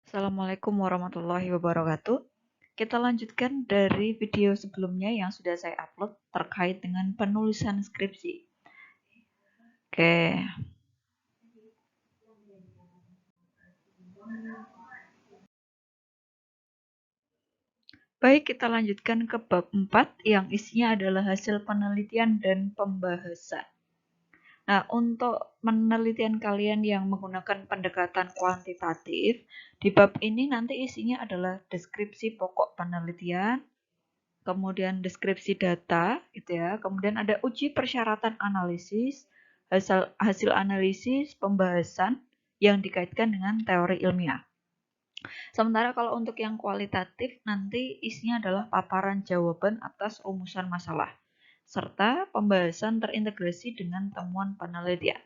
Assalamualaikum warahmatullahi wabarakatuh. Kita lanjutkan dari video sebelumnya yang sudah saya upload terkait dengan penulisan skripsi. Oke, baik, kita lanjutkan ke bab 4 yang isinya adalah hasil penelitian dan pembahasan. Nah, untuk penelitian kalian yang menggunakan pendekatan kuantitatif, di bab ini nanti isinya adalah deskripsi pokok penelitian, kemudian deskripsi data, gitu ya. Kemudian ada uji persyaratan analisis, hasil analisis, pembahasan yang dikaitkan dengan teori ilmiah. Sementara kalau untuk yang kualitatif nanti isinya adalah paparan jawaban atas rumusan masalah, serta pembahasan terintegrasi dengan temuan penelitian.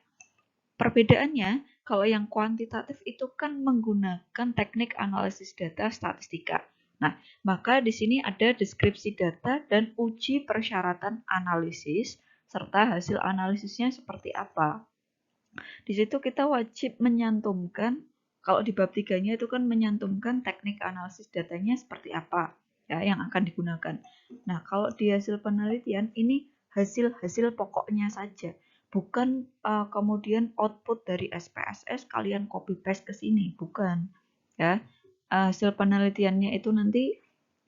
Perbedaannya, kalau yang kuantitatif itu kan menggunakan teknik analisis data statistika. Nah, maka di sini ada deskripsi data dan uji persyaratan analisis, serta hasil analisisnya seperti apa. Di situ kita wajib menyantumkan, kalau di bab 3-nya itu kan menyantumkan teknik analisis datanya seperti apa ya yang akan digunakan. Nah, kalau di hasil penelitian ini hasil-hasil pokoknya saja, bukan kemudian output dari SPSS kalian copy paste ke sini, bukan ya. Hasil penelitiannya itu nanti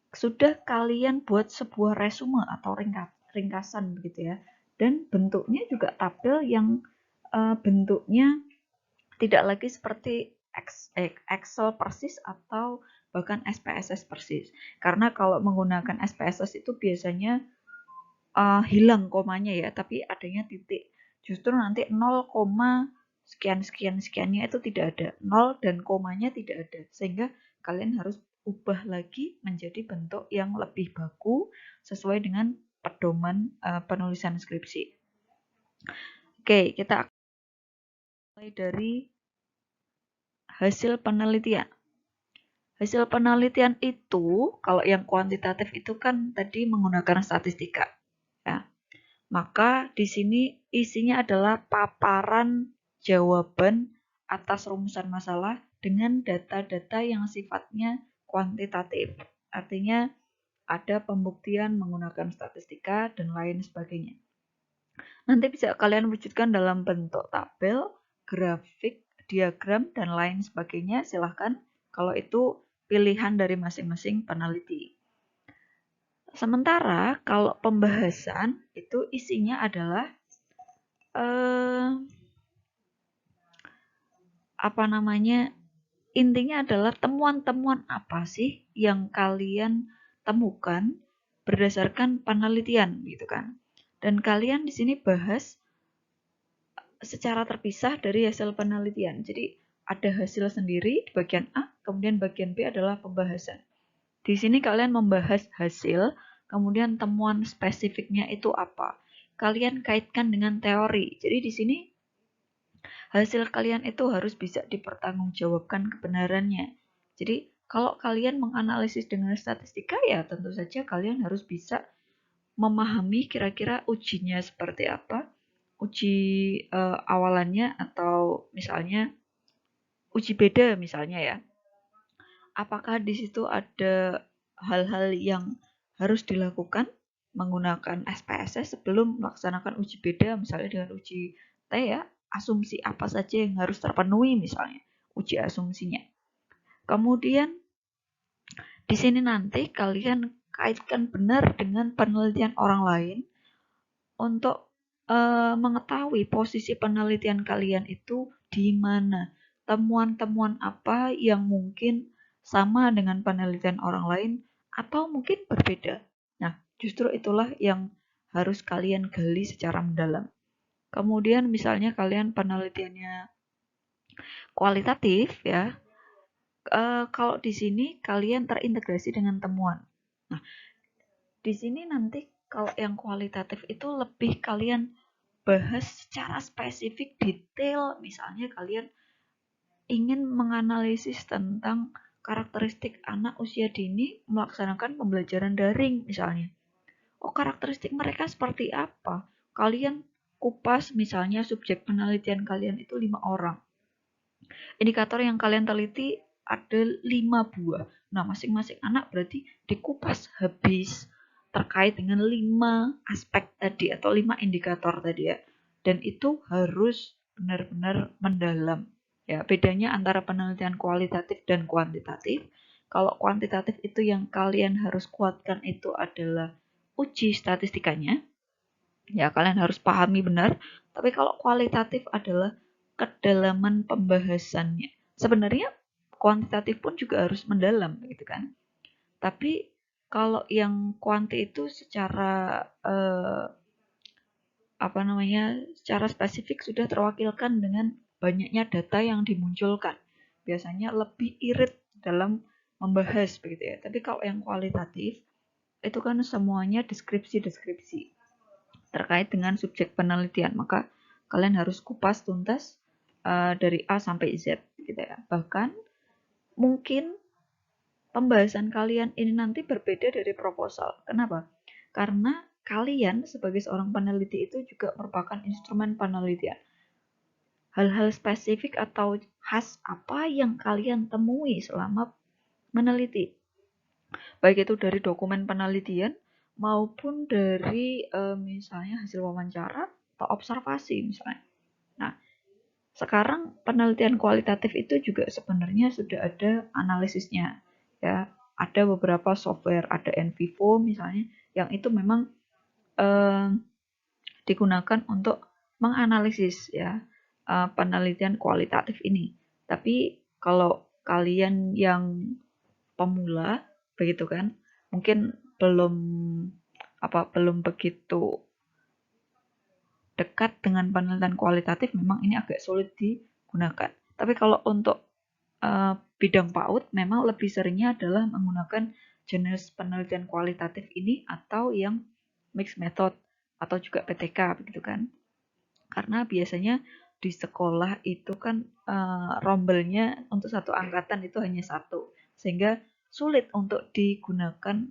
sudah kalian buat sebuah resume atau ringkasan begitu ya, dan bentuknya juga tabel yang bentuknya tidak lagi seperti Excel persis atau bahkan SPSS persis. Karena kalau menggunakan SPSS itu biasanya hilang komanya ya, tapi adanya titik. Justru nanti 0, sekian-sekian-sekiannya itu tidak ada. 0 dan komanya tidak ada. Sehingga kalian harus ubah lagi menjadi bentuk yang lebih baku sesuai dengan pedoman penulisan skripsi. Oke, kita mulai dari hasil penelitian. Hasil penelitian itu, kalau yang kuantitatif itu kan tadi menggunakan statistika. Ya. Maka di sini isinya adalah paparan jawaban atas rumusan masalah dengan data-data yang sifatnya kuantitatif. Artinya ada pembuktian menggunakan statistika dan lain sebagainya. Nanti bisa kalian wujudkan dalam bentuk tabel, grafik, diagram, dan lain sebagainya. Silahkan kalau itu pilihan dari masing-masing peneliti. Sementara kalau pembahasan itu isinya adalah intinya adalah temuan-temuan apa sih yang kalian temukan berdasarkan penelitian gitu kan. Dan kalian di sini bahas secara terpisah dari hasil penelitian. Jadi ada hasil sendiri di bagian A, kemudian bagian B adalah pembahasan. Di sini kalian membahas hasil, kemudian temuan spesifiknya itu apa. Kalian kaitkan dengan teori. Jadi di sini hasil kalian itu harus bisa dipertanggungjawabkan kebenarannya. Jadi kalau kalian menganalisis dengan statistika ya tentu saja kalian harus bisa memahami kira-kira ujinya seperti apa, uji awalannya atau misalnya uji beda misalnya ya. Apakah di situ ada hal-hal yang harus dilakukan menggunakan SPSS sebelum melaksanakan uji beda misalnya dengan uji T ya, asumsi apa saja yang harus terpenuhi misalnya, uji asumsinya. Kemudian di sini nanti kalian kaitkan benar dengan penelitian orang lain untuk mengetahui posisi penelitian kalian itu di mana, temuan-temuan apa yang mungkin sama dengan penelitian orang lain atau mungkin berbeda. Nah, justru itulah yang harus kalian gali secara mendalam. Kemudian misalnya kalian penelitiannya kualitatif ya, kalau di sini kalian terintegrasi dengan temuan. Nah, di sini nanti kalau yang kualitatif itu lebih kalian bahas secara spesifik detail. Misalnya kalian ingin menganalisis tentang karakteristik anak usia dini melaksanakan pembelajaran daring misalnya. Oh, karakteristik mereka seperti apa? Kalian kupas misalnya subjek penelitian kalian itu 5 orang. Indikator yang kalian teliti ada 5 buah. Nah, masing-masing anak berarti dikupas habis terkait dengan 5 aspek tadi atau 5 indikator tadi ya. Dan itu harus benar-benar mendalam. Ya, bedanya antara penelitian kualitatif dan kuantitatif. Kalau kuantitatif itu yang kalian harus kuatkan itu adalah uji statistikanya. Ya, kalian harus pahami benar. Tapi kalau kualitatif adalah kedalaman pembahasannya. Sebenarnya kuantitatif pun juga harus mendalam gitu kan. Tapi kalau yang kuanti itu secara secara spesifik sudah terwakilkan dengan banyaknya data yang dimunculkan. Biasanya lebih irit dalam membahas begitu ya. Tapi kalau yang kualitatif itu kan semuanya deskripsi-deskripsi terkait dengan subjek penelitian. Maka kalian harus kupas tuntas dari A sampai Z gitu ya. Bahkan mungkin pembahasan kalian ini nanti berbeda dari proposal. Kenapa? Karena kalian sebagai seorang peneliti itu juga merupakan instrumen penelitian. Hal-hal spesifik atau khas apa yang kalian temui selama meneliti. Baik itu dari dokumen penelitian maupun dari misalnya hasil wawancara atau observasi misalnya. Nah, sekarang penelitian kualitatif itu juga sebenarnya sudah ada analisisnya. Ya, ada beberapa software, ada NVivo misalnya, yang itu memang digunakan untuk menganalisis ya penelitian kualitatif ini. Tapi kalau kalian yang pemula begitu kan, mungkin belum begitu dekat dengan penelitian kualitatif, memang ini agak sulit digunakan. Tapi kalau untuk bidang PAUD memang lebih seringnya adalah menggunakan jenis penelitian kualitatif ini atau yang mixed method atau juga PTK begitu kan. Karena biasanya di sekolah itu kan rombelnya untuk satu angkatan itu hanya satu, sehingga sulit untuk digunakan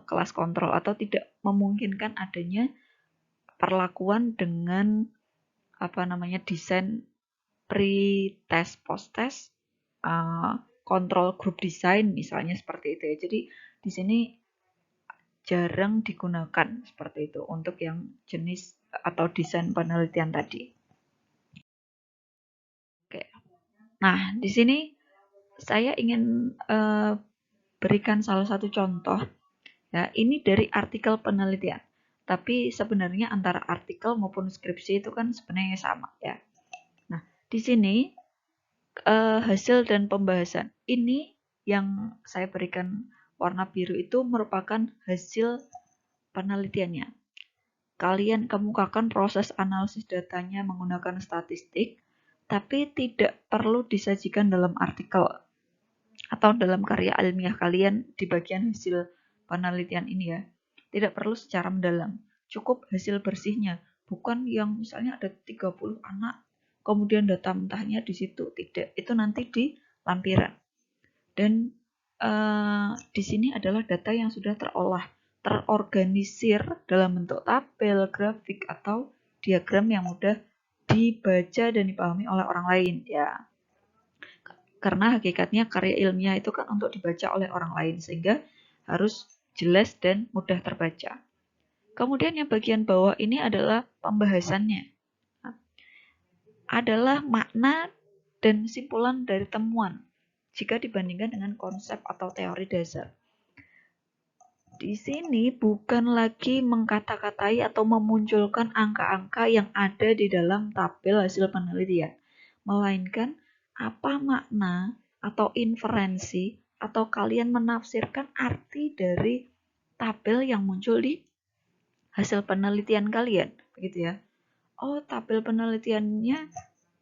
kelas kontrol atau tidak memungkinkan adanya perlakuan dengan desain pre-test, post-test, kontrol group design misalnya seperti itu ya. Jadi di sini jarang digunakan seperti itu untuk yang jenis atau desain penelitian tadi. Oke. Nah, di sini saya ingin berikan salah satu contoh. Ya, ini dari artikel penelitian. Tapi sebenarnya antara artikel maupun skripsi itu kan sebenarnya sama ya. Nah, di sini hasil dan pembahasan. Ini yang saya berikan warna biru itu merupakan hasil penelitiannya. Kalian kemukakan proses analisis datanya menggunakan statistik, tapi tidak perlu disajikan dalam artikel atau dalam karya ilmiah kalian di bagian hasil penelitian ini ya. Tidak perlu secara mendalam, cukup hasil bersihnya, bukan yang misalnya ada 30 anak, kemudian data mentahnya di situ, tidak. Itu nanti di lampiran. Dan di sini adalah data yang sudah terolah, terorganisir dalam bentuk tabel, grafik, atau diagram yang mudah dibaca dan dipahami oleh orang lain ya. Karena hakikatnya karya ilmiah itu kan untuk dibaca oleh orang lain, sehingga harus jelas dan mudah terbaca. Kemudian yang bagian bawah ini adalah pembahasannya. Adalah makna dan simpulan dari temuan jika dibandingkan dengan konsep atau teori dasar. Di sini bukan lagi mengkata-katai atau memunculkan angka-angka yang ada di dalam tabel hasil penelitian, melainkan apa makna atau inferensi atau kalian menafsirkan arti dari tabel yang muncul di hasil penelitian kalian, begitu ya. Oh, tabel penelitiannya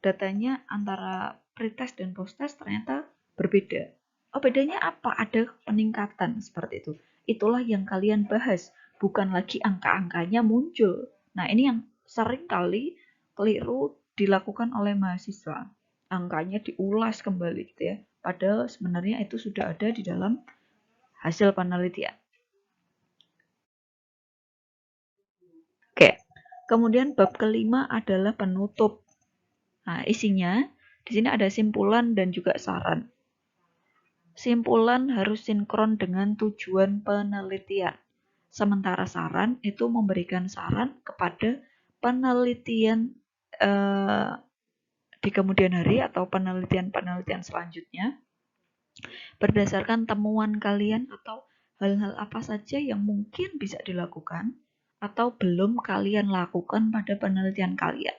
datanya antara pretest dan posttest ternyata berbeda. Oh, bedanya apa? Ada peningkatan seperti itu. Itulah yang kalian bahas, bukan lagi angka-angkanya muncul. Nah, ini yang sering kali keliru dilakukan oleh mahasiswa. Angkanya diulas kembali gitu ya. Padahal sebenarnya itu sudah ada di dalam hasil penelitian. Oke. Kemudian bab kelima adalah penutup. Nah, isinya di sini ada simpulan dan juga saran. simpulan harus sinkron dengan tujuan penelitian. Sementara saran itu memberikan saran kepada penelitian di kemudian hari atau penelitian-penelitian selanjutnya berdasarkan temuan kalian atau hal-hal apa saja yang mungkin bisa dilakukan atau belum kalian lakukan pada penelitian kalian.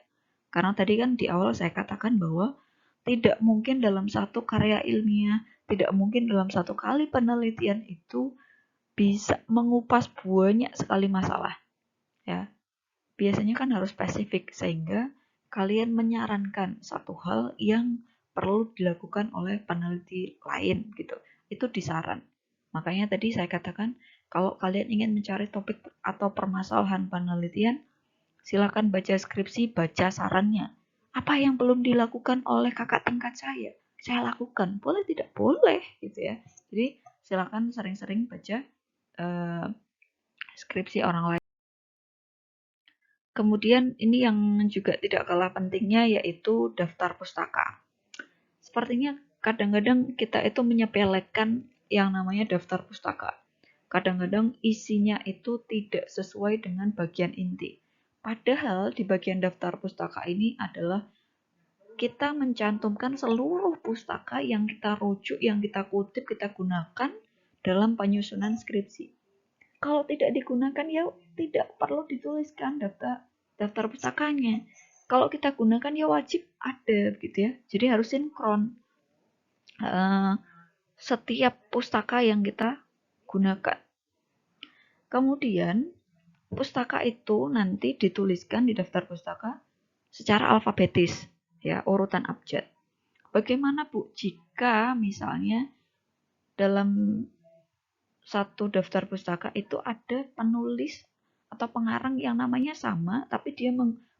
Karena tadi kan di awal saya katakan bahwa tidak mungkin dalam satu karya ilmiah, tidak mungkin dalam satu kali penelitian itu bisa mengupas banyak sekali masalah. Ya, biasanya kan harus spesifik sehingga kalian menyarankan satu hal yang perlu dilakukan oleh peneliti lain gitu. Itu disaran. Makanya tadi saya katakan kalau kalian ingin mencari topik atau permasalahan penelitian, silakan baca skripsi, baca sarannya. Apa yang belum dilakukan oleh kakak tingkat saya lakukan. Boleh tidak? Boleh gitu ya. Jadi silakan sering-sering baca skripsi orang lain. Kemudian ini yang juga tidak kalah pentingnya yaitu daftar pustaka. Sepertinya kadang-kadang kita itu menyepelekan yang namanya daftar pustaka. Kadang-kadang isinya itu tidak sesuai dengan bagian inti. Padahal di bagian daftar pustaka ini adalah kita mencantumkan seluruh pustaka yang kita rujuk, yang kita kutip, kita gunakan dalam penyusunan skripsi. Kalau tidak digunakan ya tidak perlu dituliskan daftar pustakanya. Kalau kita gunakan ya wajib ada gitu ya. Jadi harus sinkron setiap pustaka yang kita gunakan. Kemudian pustaka itu nanti dituliskan di daftar pustaka secara alfabetis ya, urutan abjad. Bagaimana Bu jika misalnya dalam satu daftar pustaka itu ada penulis atau pengarang yang namanya sama, tapi dia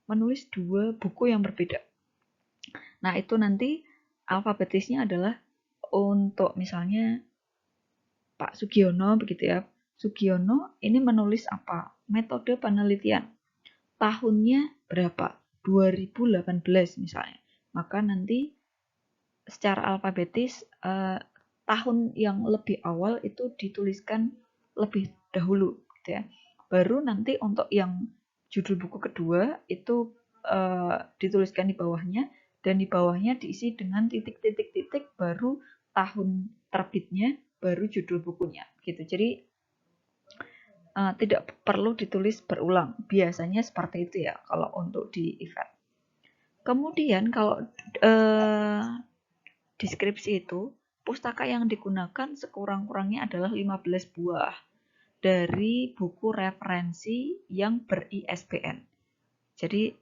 menulis dua buku yang berbeda. Nah, itu nanti alfabetisnya adalah untuk misalnya Pak Sugiono begitu ya. Sugiono ini menulis apa? Metode penelitian. Tahunnya berapa? 2018 misalnya. Maka nanti secara alfabetis tahun yang lebih awal itu dituliskan lebih dahulu gitu ya. Baru nanti untuk yang judul buku kedua itu dituliskan di bawahnya dan di bawahnya diisi dengan titik-titik-titik baru tahun terbitnya baru judul bukunya gitu. Jadi tidak perlu ditulis berulang. Biasanya seperti itu ya kalau untuk di event. Kemudian kalau deskripsi itu pustaka yang digunakan sekurang-kurangnya adalah 15 buah dari buku referensi yang ber-ISBN. Jadi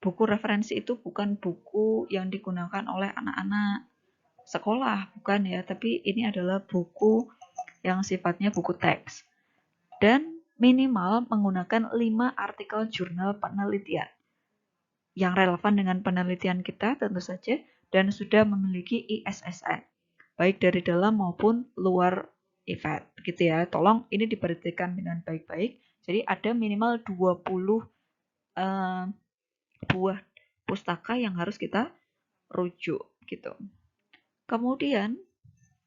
buku referensi itu bukan buku yang digunakan oleh anak-anak sekolah, bukan ya, tapi ini adalah buku yang sifatnya buku teks. Dan minimal menggunakan 5 artikel jurnal penelitian yang relevan dengan penelitian kita tentu saja dan sudah memiliki ISSN baik dari dalam maupun luar event gitu ya. Tolong ini diperhatikan dengan baik-baik. Jadi ada minimal 20 buah pustaka yang harus kita rujuk gitu. Kemudian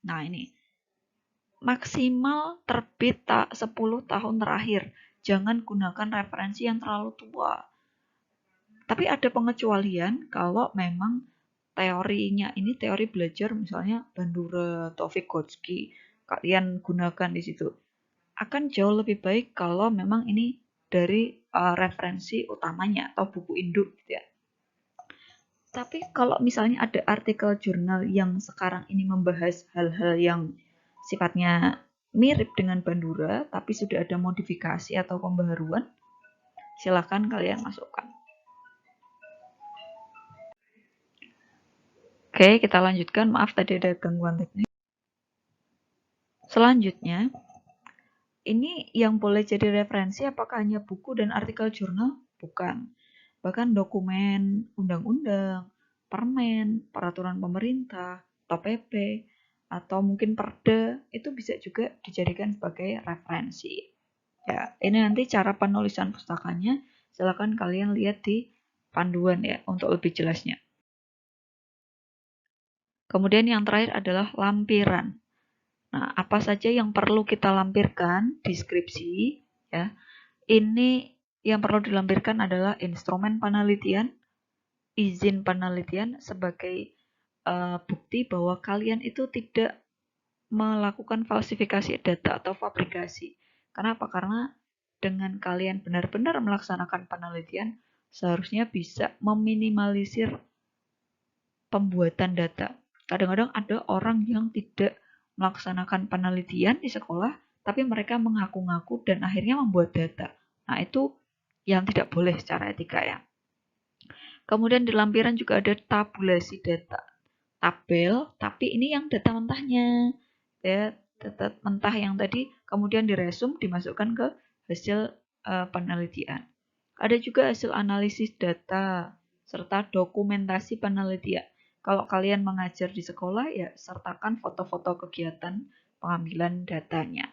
nah ini maksimal terbit 10 tahun terakhir. Jangan gunakan referensi yang terlalu tua. Tapi ada pengecualian kalau memang teorinya ini teori belajar misalnya Bandura, Taufik Gojki, kalian gunakan di situ. Akan jauh lebih baik kalau memang ini dari referensi utamanya atau buku induk gitu ya. Tapi kalau misalnya ada artikel jurnal yang sekarang ini membahas hal-hal yang sifatnya mirip dengan Bandura, tapi sudah ada modifikasi atau pembaharuan, silakan kalian masukkan. Oke, kita lanjutkan. Maaf tadi ada gangguan teknis. Selanjutnya, ini yang boleh jadi referensi apakah hanya buku dan artikel jurnal? Bukan. Bahkan dokumen, undang-undang, permen, peraturan pemerintah, atau PP, atau mungkin perda, itu bisa juga dijadikan sebagai referensi. Ya, ini nanti cara penulisan pustakanya, silakan kalian lihat di panduan ya untuk lebih jelasnya. Kemudian yang terakhir adalah lampiran. Nah, apa saja yang perlu kita lampirkan di skripsi ya. Ini yang perlu dilampirkan adalah instrumen penelitian, izin penelitian sebagai bukti bahwa kalian itu tidak melakukan falsifikasi data atau fabrikasi. Kenapa? Karena dengan kalian benar-benar melaksanakan penelitian, seharusnya bisa meminimalisir pembuatan data. Kadang-kadang ada orang yang tidak melaksanakan penelitian di sekolah, tapi mereka mengaku-ngaku dan akhirnya membuat data. Nah, itu yang tidak boleh secara etika ya. Kemudian di lampiran juga ada tabulasi data. Tabel, tapi ini yang data mentahnya. Ya, data mentah yang tadi kemudian diresum dimasukkan ke hasil penelitian. Ada juga hasil analisis data serta dokumentasi penelitian. Kalau kalian mengajar di sekolah ya sertakan foto-foto kegiatan pengambilan datanya.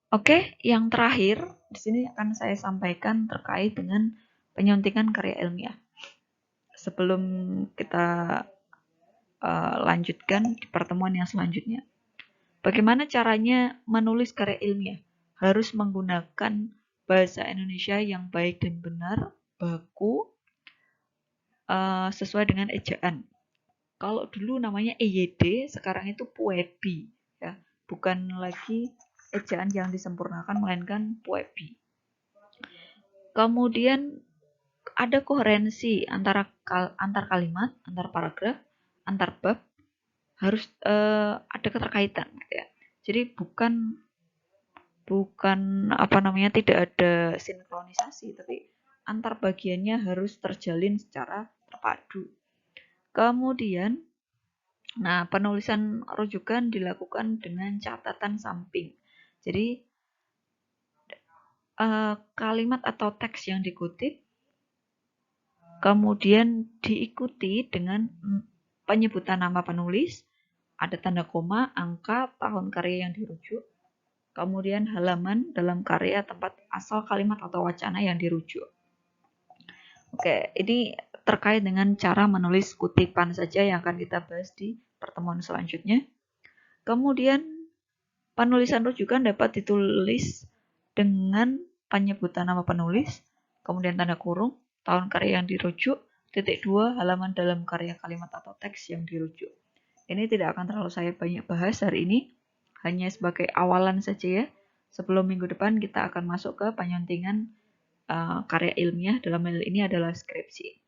Oke, yang terakhir di sini akan saya sampaikan terkait dengan penyuntikan karya ilmiah. Sebelum kita lanjutkan di pertemuan yang selanjutnya. Bagaimana caranya menulis karya ilmiah? Harus menggunakan bahasa Indonesia yang baik dan benar, baku, sesuai dengan ejaan. Kalau dulu namanya EYD, sekarang itu Puebi, ya, bukan lagi ejaan yang disempurnakan, melainkan Puebi. Kemudian ada koherensi antar kalimat, antar paragraf, antar bab, harus ada keterkaitan gitu ya. Jadi bukan tidak ada sinkronisasi, tapi antar bagiannya harus terjalin secara terpadu. Kemudian penulisan rujukan dilakukan dengan catatan samping. Jadi kalimat atau teks yang dikutip kemudian diikuti dengan penyebutan nama penulis, ada tanda koma, angka, tahun karya yang dirujuk, kemudian halaman dalam karya tempat asal kalimat atau wacana yang dirujuk. Oke, ini terkait dengan cara menulis kutipan saja yang akan kita bahas di pertemuan selanjutnya. Kemudian penulisan rujukan dapat ditulis dengan penyebutan nama penulis, kemudian tanda kurung, tahun karya yang dirujuk, titik 2, halaman dalam karya kalimat atau teks yang dirujuk. Ini tidak akan terlalu saya banyak bahas hari ini, hanya sebagai awalan saja ya. Sebelum minggu depan kita akan masuk ke penyuntingan karya ilmiah, dalam hal ini adalah skripsi.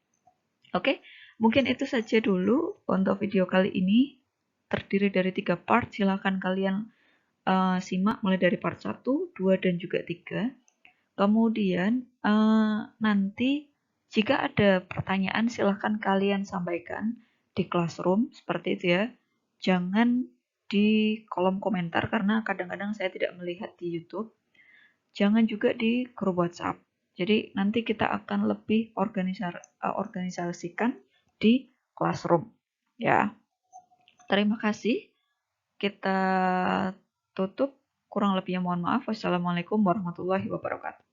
Oke, mungkin itu saja dulu untuk video kali ini. Terdiri dari 3 part, silahkan kalian simak mulai dari part 1, 2, dan juga 3. Kemudian nanti jika ada pertanyaan silahkan kalian sampaikan di Classroom seperti itu ya. Jangan di kolom komentar karena kadang-kadang saya tidak melihat di YouTube. Jangan juga di grup WhatsApp. Jadi nanti kita akan lebih organisasikan di Classroom ya. Terima kasih. Kita tutup. Kurang lebihnya mohon maaf. Wassalamualaikum warahmatullahi wabarakatuh.